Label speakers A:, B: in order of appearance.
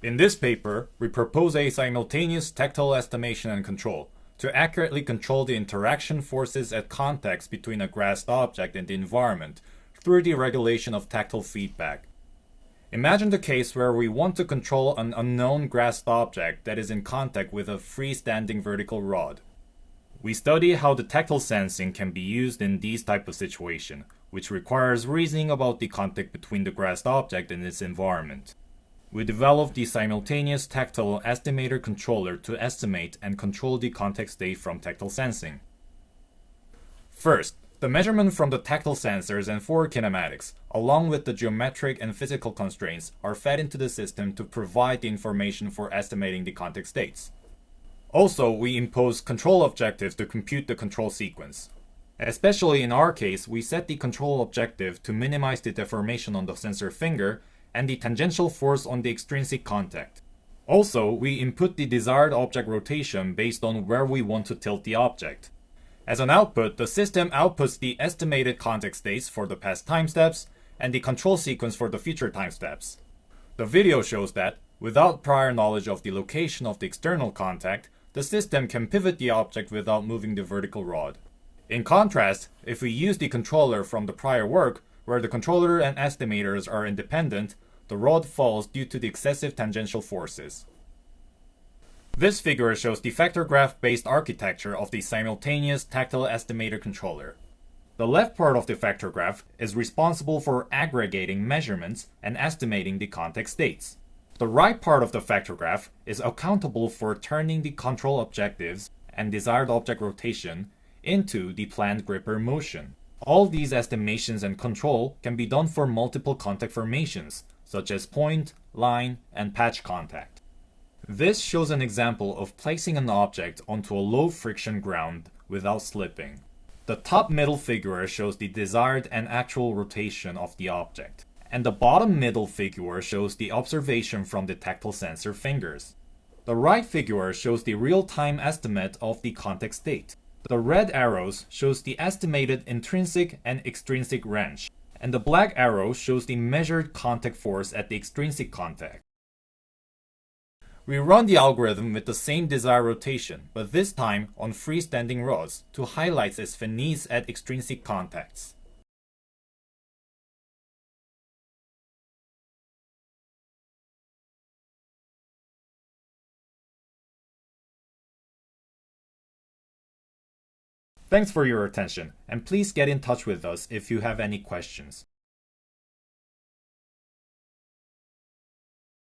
A: In this paper, we propose a simultaneous tactile estimation and control to accurately control the interaction forces at contact between a grasped object and the environment through the regulation of tactile feedback. Imagine the case where we want to control an unknown grasped object that is in contact with a freestanding vertical rod. We study how the tactile sensing can be used in these type of situation, which requires reasoning about the contact between the grasped object and its environment. We developed the simultaneous tactile estimator-controller to estimate and control the contact state from tactile sensing. First, the measurement from the tactile sensors and forward kinematics, along with the geometric and physical constraints, are fed into the system to provide the information for estimating the contact states. Also, we impose control objectives to compute the control sequence. Especially in our case, we set the control objective to minimize the deformation on the sensor finger and the tangential force on the extrinsic contact. Also, we input the desired object rotation based on where we want to tilt the object. As an output, the system outputs the estimated contact states for the past time steps and the control sequence for the future time steps. The video shows that, without prior knowledge of the location of the external contact, the system can pivot the object without moving the vertical rod. In contrast, if we use the controller from the prior work, where the controller and estimators are independent, the rod falls due to the excessive tangential forces. This figure shows the vector graph-based architecture of the simultaneous tactile estimator controller. The left part of the vector graph is responsible for aggregating measurements and estimating the contact states. The right part of the vector graph is accountable for turning the control objectives and desired object rotation into the planned gripper motion. All these estimations and control can be done for multiple contact formations, such as point, line, and patch contact. This shows an example of placing an object onto a low friction ground without slipping. The top middle figure shows the desired and actual rotation of the object, and the bottom middle figure shows the observation from the tactile sensor fingers. The right figure shows the real-time estimate of the contact state. The red arrows shows the estimated intrinsic and extrinsic wrench, and the black arrow shows the measured contact force at the extrinsic contact. We run the algorithm with the same desired rotation, but this time on freestanding rods to highlight its finesse at extrinsic contacts. Thanks for your attention, and please get in touch with us if you have any questions.